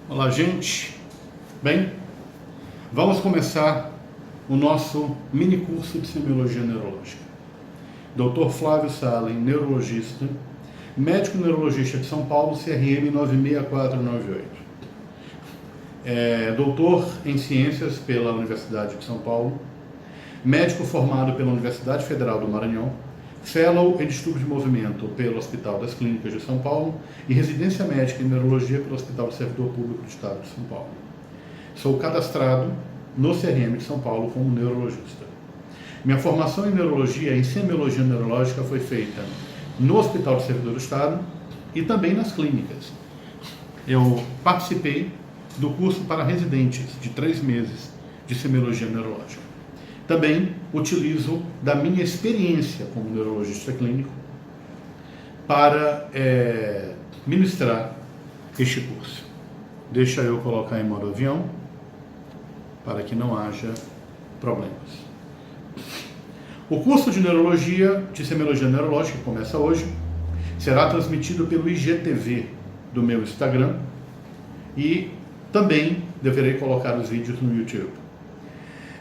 Olá, gente. Bem, vamos começar o nosso mini curso de semiologia neurológica. Dr. Flávio Salem, neurologista, médico neurologista de São Paulo, CRM 96498. Doutor em Ciências pela Universidade de São Paulo, médico formado pela Universidade Federal do Maranhão, Fellow em Distúrbio de Movimento pelo Hospital das Clínicas de São Paulo e residência médica em Neurologia pelo Hospital do Servidor Público do Estado de São Paulo. Sou cadastrado no CRM de São Paulo como neurologista. Minha formação em Neurologia e em Semiologia Neurológica foi feita no Hospital do Servidor do Estado e também nas clínicas. Eu participei do curso para residentes de 3 meses de Semiologia Neurológica. Também utilizo da minha experiência como neurologista clínico para ministrar este curso. Deixa eu colocar em modo avião para que não haja problemas. O curso de Neurologia, de Semiologia Neurológica, que começa hoje, será transmitido pelo IGTV do meu Instagram e também deverei colocar os vídeos no YouTube.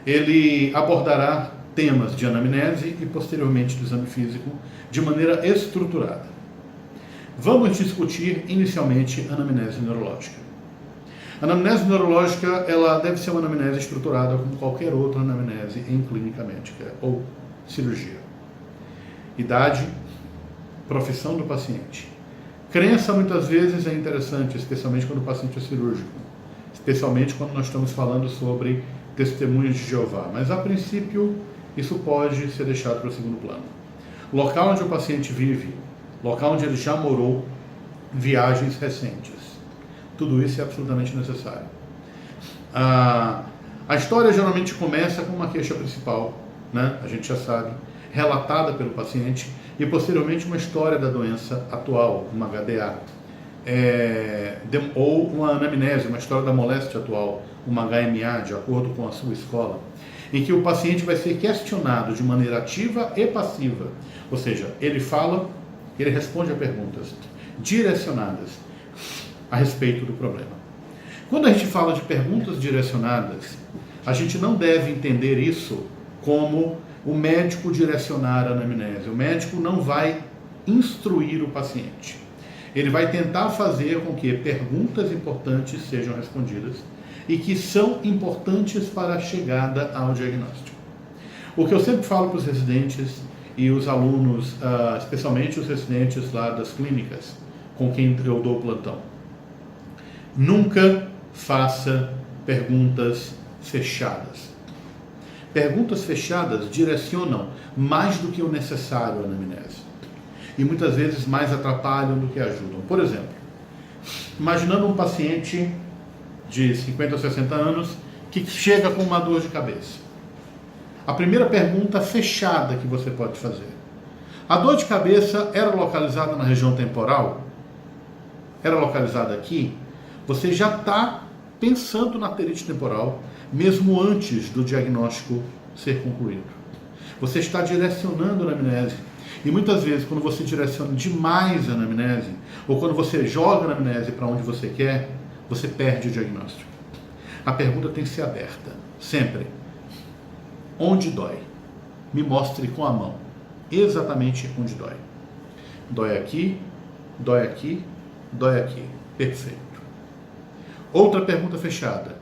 Ele abordará temas de anamnese e posteriormente do exame físico de maneira estruturada. Vamos discutir inicialmente anamnese neurológica. A anamnese neurológica ela deve ser uma anamnese estruturada como qualquer outra anamnese em clínica médica ou cirurgia. Idade, profissão do paciente. Crença muitas vezes é interessante, especialmente quando o paciente é cirúrgico, especialmente quando nós estamos falando sobre testemunhas de Jeová, mas a princípio isso pode ser deixado para o segundo plano. Local onde o paciente vive, local onde ele já morou, viagens recentes. Tudo isso é absolutamente necessário. A história geralmente começa com uma queixa principal, né? A gente já sabe, relatada pelo paciente, e posteriormente uma história da doença atual, uma HDA, ou uma anamnese, uma história da moléstia atual, uma HMA, de acordo com a sua escola, em que o paciente vai ser questionado de maneira ativa e passiva, ou seja, ele fala, ele responde a perguntas direcionadas a respeito do problema. Quando a gente fala de perguntas direcionadas, a gente não deve entender isso como o médico direcionar a anamnese. O médico não vai instruir o paciente. Ele vai tentar fazer com que perguntas importantes sejam respondidas e que são importantes para a chegada ao diagnóstico. O que eu sempre falo para os residentes e os alunos, especialmente os residentes lá das clínicas, com quem eu dou plantão, nunca faça perguntas fechadas. Perguntas fechadas direcionam mais do que o necessário à anamnese e muitas vezes mais atrapalham do que ajudam. Por exemplo, imaginando um paciente de 50 ou 60 anos que chega com uma dor de cabeça. A primeira pergunta fechada que você pode fazer: a dor de cabeça era localizada na região temporal? Era localizada aqui? Você já está pensando na pterite temporal, mesmo antes do diagnóstico ser concluído. Você está direcionando a anamnese. E muitas vezes, quando você direciona demais a anamnese, ou quando você joga a anamnese para onde você quer, você perde o diagnóstico. A pergunta tem que ser aberta, sempre. Onde dói? Me mostre com a mão exatamente onde dói. Dói aqui, dói aqui, dói aqui. Perfeito. Outra pergunta fechada.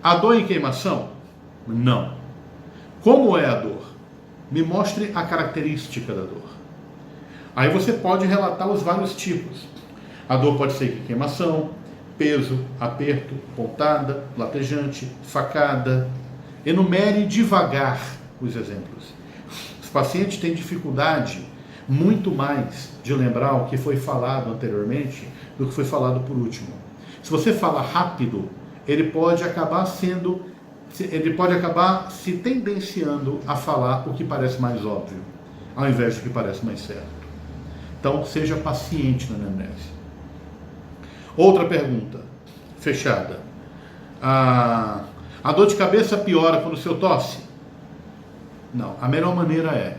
A dor em queimação? Não. Como é a dor? Me mostre a característica da dor. Aí você pode relatar os vários tipos. A dor pode ser queimação, peso, aperto, pontada, latejante, facada. Enumere devagar os exemplos. Os pacientes têm dificuldade muito mais de lembrar o que foi falado anteriormente do que foi falado por último. Se você fala rápido, ele pode acabar se tendenciando a falar o que parece mais óbvio, ao invés do que parece mais certo. Então, seja paciente na anamnese. Outra pergunta, fechada. A dor de cabeça piora quando o senhor tosse? Não, a melhor maneira é: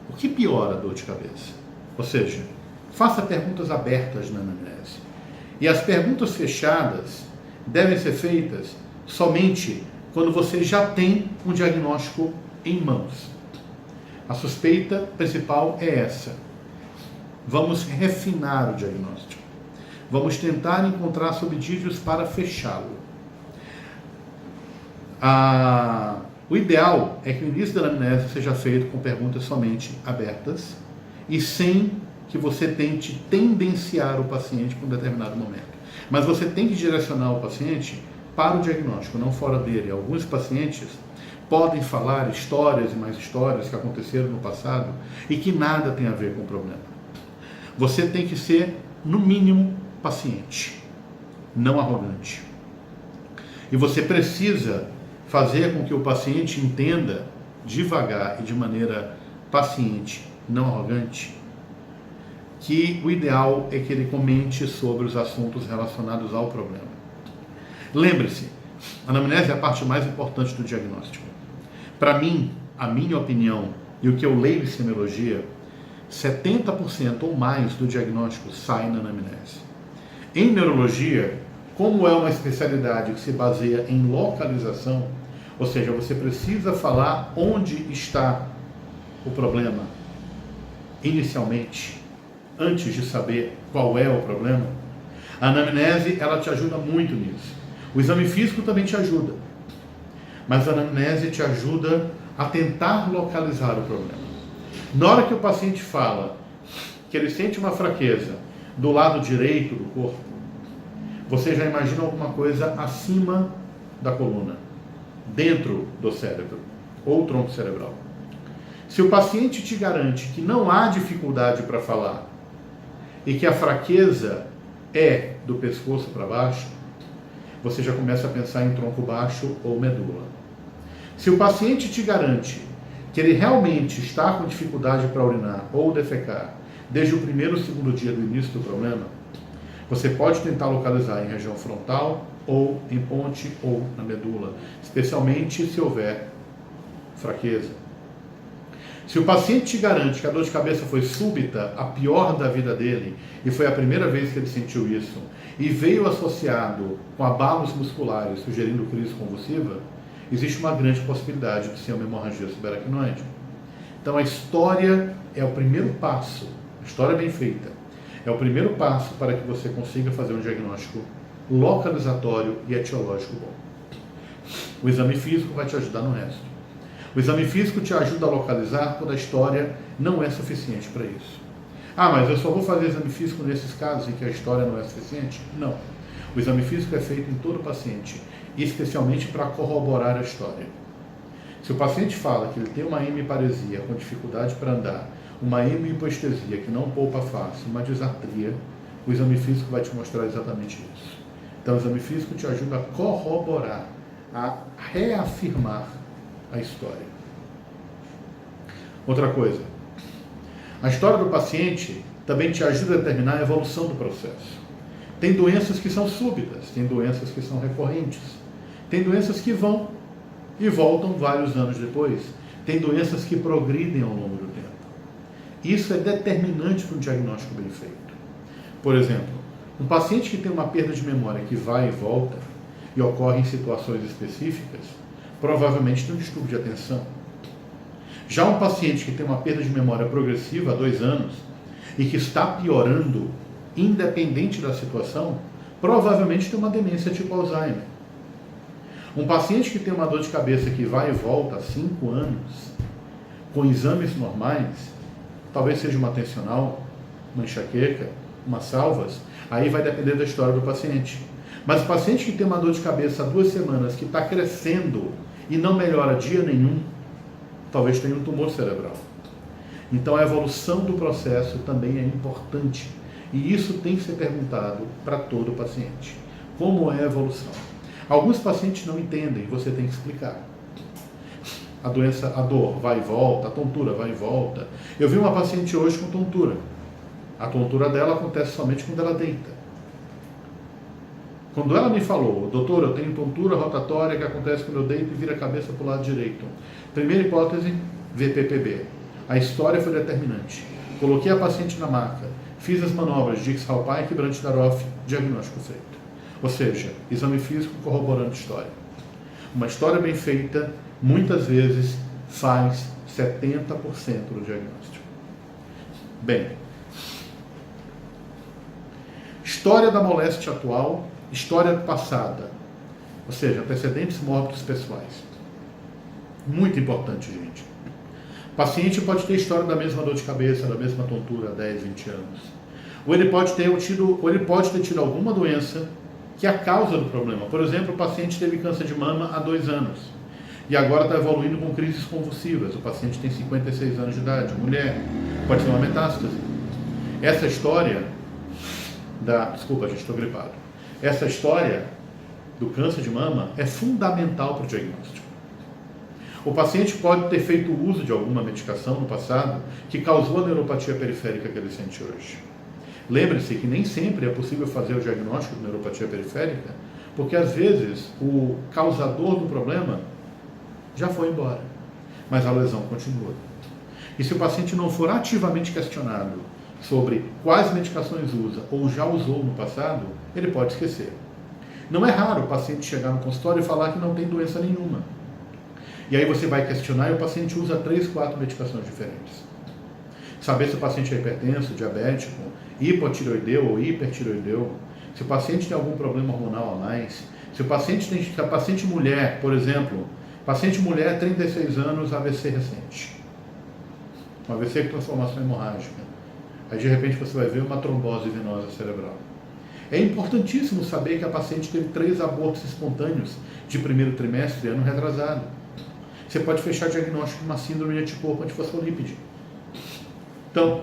o que piora a dor de cabeça? Ou seja, faça perguntas abertas na anamnese. E as perguntas fechadas, devem ser feitas somente quando você já tem um diagnóstico em mãos. A suspeita principal é essa. Vamos refinar o diagnóstico. Vamos tentar encontrar subsídios para fechá-lo. O ideal é que o início da anamnese seja feito com perguntas somente abertas e sem que você tente tendenciar o paciente para um determinado momento. Mas você tem que direcionar o paciente para o diagnóstico, não fora dele. Alguns pacientes podem falar histórias e mais histórias que aconteceram no passado e que nada tem a ver com o problema. Você tem que ser, no mínimo, paciente, não arrogante. E você precisa fazer com que o paciente entenda devagar e de maneira paciente, não arrogante, que o ideal é que ele comente sobre os assuntos relacionados ao problema. Lembre-se, a anamnese é a parte mais importante do diagnóstico. Para mim, a minha opinião e o que eu leio em semiologia, 70% ou mais do diagnóstico sai na anamnese. Em neurologia, como é uma especialidade que se baseia em localização, ou seja, você precisa falar onde está o problema inicialmente, antes de saber qual é o problema, a anamnese ela te ajuda muito nisso. O exame físico também te ajuda, mas a anamnese te ajuda a tentar localizar o problema. Na hora que o paciente fala que ele sente uma fraqueza do lado direito do corpo, você já imagina alguma coisa acima da coluna, dentro do cérebro ou tronco cerebral. Se o paciente te garante que não há dificuldade para falar e que a fraqueza é do pescoço para baixo, você já começa a pensar em tronco baixo ou medula. Se o paciente te garante que ele realmente está com dificuldade para urinar ou defecar desde o primeiro ou segundo dia do início do problema, você pode tentar localizar em região frontal ou em ponte ou na medula, especialmente se houver fraqueza. Se o paciente te garante que a dor de cabeça foi súbita, a pior da vida dele, e foi a primeira vez que ele sentiu isso, e veio associado com abalos musculares, sugerindo crise convulsiva, existe uma grande possibilidade de ser uma hemorragia subaracnoide. Então a história é o primeiro passo, a história bem feita, é o primeiro passo para que você consiga fazer um diagnóstico localizatório e etiológico bom. O exame físico vai te ajudar no resto. O exame físico te ajuda a localizar quando a história não é suficiente para isso. Ah, mas eu só vou fazer exame físico nesses casos em que a história não é suficiente? Não. O exame físico é feito em todo paciente, e especialmente para corroborar a história. Se o paciente fala que ele tem uma hemiparesia com dificuldade para andar, uma hemihipoestesia que não poupa a face, uma disartria, o exame físico vai te mostrar exatamente isso. Então o exame físico te ajuda a corroborar, a reafirmar a história. Outra coisa, a história do paciente também te ajuda a determinar a evolução do processo. Tem doenças que são súbitas, tem doenças que são recorrentes, tem doenças que vão e voltam vários anos depois, tem doenças que progridem ao longo do tempo. Isso é determinante para um diagnóstico bem feito. Por exemplo, um paciente que tem uma perda de memória que vai e volta e ocorre em situações específicas, provavelmente tem um distúrbio de atenção. Já um paciente que tem uma perda de memória progressiva há 2 anos e que está piorando, independente da situação, provavelmente tem uma demência tipo Alzheimer. Um paciente que tem uma dor de cabeça que vai e volta há 5 anos, com exames normais, talvez seja uma tensional, uma enxaqueca, umas salvas, aí vai depender da história do paciente. Mas o paciente que tem uma dor de cabeça há 2 semanas, que está crescendo e não melhora dia nenhum, talvez tenha um tumor cerebral. Então a evolução do processo também é importante. E isso tem que ser perguntado para todo paciente. Como é a evolução? Alguns pacientes não entendem, você tem que explicar. A doença, a dor vai e volta, a tontura vai e volta. Eu vi uma paciente hoje com tontura. A tontura dela acontece somente quando ela deita. Quando ela me falou, doutor, eu tenho tontura rotatória que acontece quando eu deito e vira a cabeça para o lado direito. Primeira hipótese, VPPB. A história foi determinante. Coloquei a paciente na maca, fiz as manobras de Dix-Hallpike e Brandt-Daroff, diagnóstico feito. Ou seja, exame físico corroborando história. Uma história bem feita, muitas vezes, faz 70% do diagnóstico. Bem, história da moléstia atual, história passada, ou seja, antecedentes mórbidos pessoais. Muito importante, gente. O paciente pode ter história da mesma dor de cabeça, da mesma tontura há 10, 20 anos. Ou ele pode ter tido alguma doença que é a causa do problema. Por exemplo, o paciente teve câncer de mama há 2 anos e agora está evoluindo com crises convulsivas. O paciente tem 56 anos de idade, mulher, pode ter uma metástase. Essa história Desculpa, gente, estou gripado. Essa história do câncer de mama é fundamental para o diagnóstico. O paciente pode ter feito uso de alguma medicação no passado que causou a neuropatia periférica que ele sente hoje. Lembre-se que nem sempre é possível fazer o diagnóstico de neuropatia periférica, porque às vezes o causador do problema já foi embora, mas a lesão continua. E se o paciente não for ativamente questionado sobre quais medicações usa ou já usou no passado, ele pode esquecer. Não é raro o paciente chegar no consultório e falar que não tem doença nenhuma. E aí você vai questionar e o paciente usa 3, 4 medicações diferentes. Saber se o paciente é hipertenso, diabético, hipotireoideu ou hipertireoideu, se o paciente tem algum problema hormonal a mais, se a paciente mulher, por exemplo, paciente mulher, 36 anos, AVC recente. Um AVC com transformação hemorrágica. Aí de repente você vai ver uma trombose venosa cerebral. É importantíssimo saber que a paciente teve 3 abortos espontâneos de primeiro trimestre, ano retrasado. Você pode fechar diagnóstico de uma síndrome de anticorpo antifosfolípide. Então,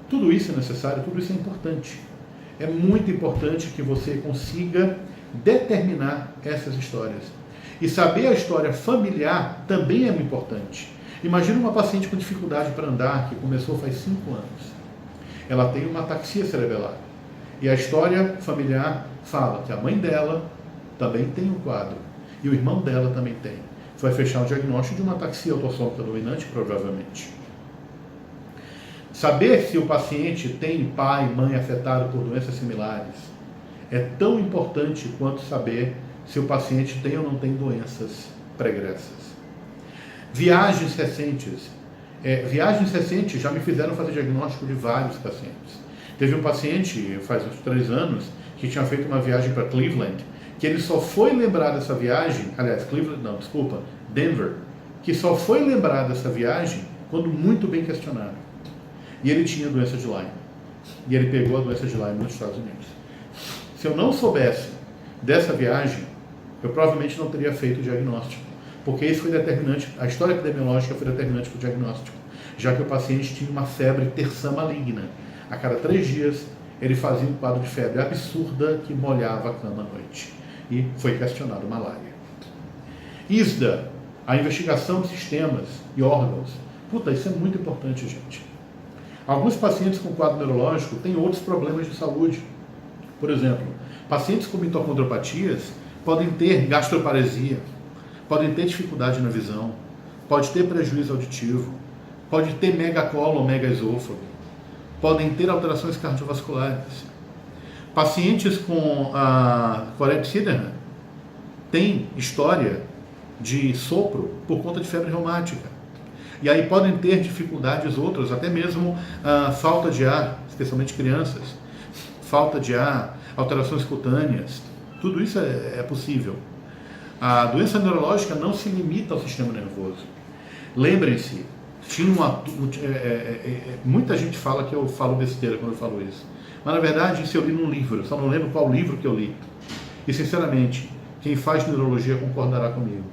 tudo isso é necessário, tudo isso é importante. É muito importante que você consiga determinar essas histórias. E saber a história familiar também é muito importante. Imagina uma paciente com dificuldade para andar, que começou faz 5 anos. Ela tem uma ataxia cerebelar. E a história familiar fala que a mãe dela também tem um quadro. E o irmão dela também tem. Você vai fechar o diagnóstico de uma ataxia autossômica dominante, provavelmente. Saber se o paciente tem pai e mãe afetado por doenças similares é tão importante quanto saber se o paciente tem ou não tem doenças pregressas. Viagens recentes. Viagens recentes já me fizeram fazer diagnóstico de vários pacientes. Teve um paciente, faz uns 3 anos, que tinha feito uma viagem para Cleveland, que ele só foi lembrar dessa viagem, Denver, que só foi lembrar dessa viagem quando muito bem questionado. E ele tinha doença de Lyme. E ele pegou a doença de Lyme nos Estados Unidos. Se eu não soubesse dessa viagem, eu provavelmente não teria feito o diagnóstico. Porque isso foi determinante, a história epidemiológica foi determinante para o diagnóstico. Já que o paciente tinha uma febre terçã maligna. A cada 3 dias, ele fazia um quadro de febre absurda que molhava a cama à noite. E foi questionado malária. ISDA, a investigação de sistemas e órgãos. Isso é muito importante, gente. Alguns pacientes com quadro neurológico têm outros problemas de saúde. Por exemplo, pacientes com mitocondriopatias podem ter gastroparesia, podem ter dificuldade na visão, pode ter prejuízo auditivo, pode ter megacolo ou megaesôfago, podem ter alterações cardiovasculares. Pacientes com Tourette Syndrome têm história de sopro por conta de febre reumática. E aí podem ter dificuldades outras, até mesmo falta de ar, especialmente crianças, falta de ar, alterações cutâneas, tudo isso é possível. A doença neurológica não se limita ao sistema nervoso. Lembrem-se, muita gente fala que eu falo besteira quando eu falo isso, mas na verdade isso eu li num livro, só não lembro qual livro que eu li. E sinceramente, quem faz neurologia concordará comigo.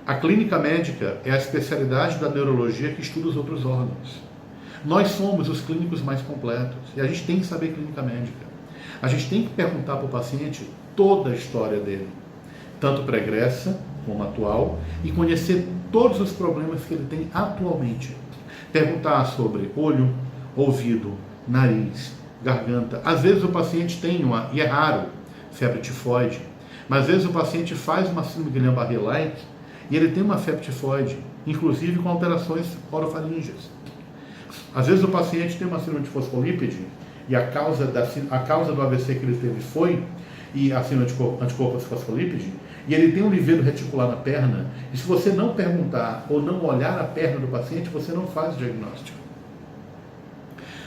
A clínica médica é a especialidade da neurologia que estuda os outros órgãos. Nós somos os clínicos mais completos e a gente tem que saber clínica médica. A gente tem que perguntar para o paciente toda a história dele, tanto pregressa como atual, e conhecer todos os problemas que ele tem atualmente. Perguntar sobre olho, ouvido, nariz, garganta. Às vezes o paciente tem e é raro, febre tifoide, mas às vezes o paciente faz uma síndrome de Guillain-Barré-like e ele tem uma febre tifoide, inclusive com alterações orofaríngeas. Às vezes o paciente tem uma síndrome de fosfolípide e a causa do AVC que ele teve foi e acima de anticorpos fosfolípide, e ele tem um livedo reticular na perna, e se você não perguntar ou não olhar a perna do paciente, você não faz o diagnóstico.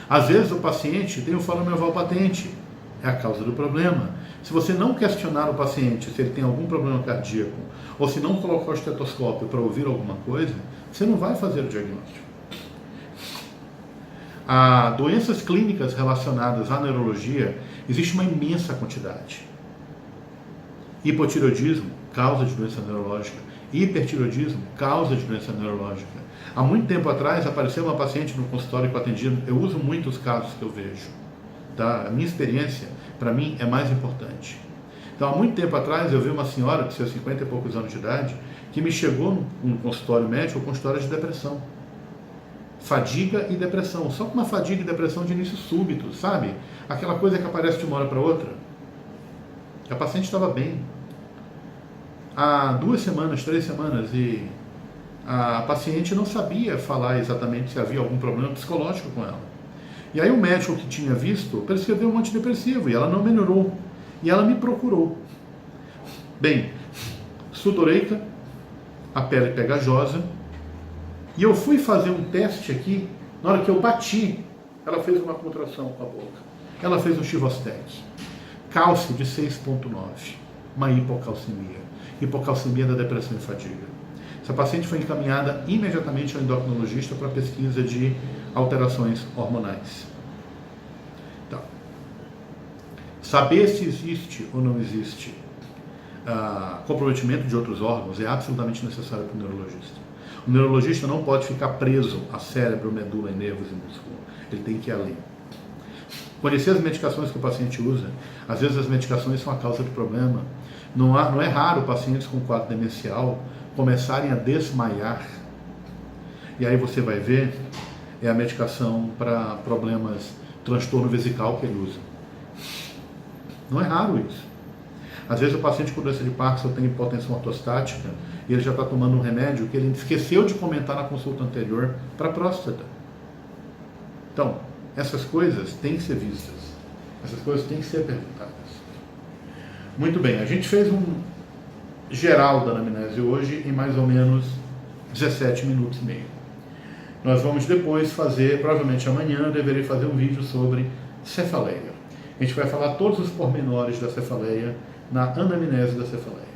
Às vezes o paciente tem o foramen patente, é a causa do problema. Se você não questionar o paciente se ele tem algum problema cardíaco, ou se não colocar o estetoscópio para ouvir alguma coisa, você não vai fazer o diagnóstico. Há doenças clínicas relacionadas à neurologia, existe uma imensa quantidade. Hipotireoidismo, causa de doença neurológica. Hipertireoidismo, causa de doença neurológica. Há muito tempo atrás apareceu uma paciente no consultório que eu atendi, eu uso muito os casos que eu vejo. Tá? A minha experiência, para mim, é mais importante. Então, há muito tempo atrás, eu vi uma senhora de seus 50 e poucos anos de idade, que me chegou no consultório médico com história de depressão. Fadiga e depressão, só com uma fadiga e depressão de início súbito, sabe? Aquela coisa que aparece de uma hora para outra. A paciente estava bem. Há 2 semanas, 3 semanas, e a paciente não sabia falar exatamente se havia algum problema psicológico com ela. E aí o médico que tinha visto prescreveu um antidepressivo e ela não melhorou. E ela me procurou. Bem, sudoreica, a pele pegajosa, e eu fui fazer um teste aqui, na hora que eu bati, ela fez uma contração com a boca. Ela fez um Chivostec. Cálcio de 6,9, uma hipocalcemia. Hipocalcemia da depressão e fadiga. Essa paciente foi encaminhada imediatamente ao endocrinologista para pesquisa de alterações hormonais. Então, saber se existe ou não existe comprometimento de outros órgãos é absolutamente necessário para o neurologista. O neurologista não pode ficar preso a cérebro, medula, nervos e músculo. Ele tem que ir além. Conhecer as medicações que o paciente usa. Às vezes as medicações são a causa do problema. Não é raro pacientes com quadro demencial começarem a desmaiar. E aí você vai ver, é a medicação para problemas, transtorno vesical que ele usa. Não é raro isso. Às vezes o paciente com doença de Parkinson tem hipotensão ortostática e ele já está tomando um remédio que ele esqueceu de comentar na consulta anterior para a próstata. Então, essas coisas têm que ser vistas. Essas coisas têm que ser perguntadas. Muito bem, a gente fez um geral da anamnese hoje em mais ou menos 17 minutos e meio. Nós vamos depois fazer, provavelmente amanhã, eu deverei fazer um vídeo sobre cefaleia. A gente vai falar todos os pormenores da cefaleia na anamnese da cefaleia.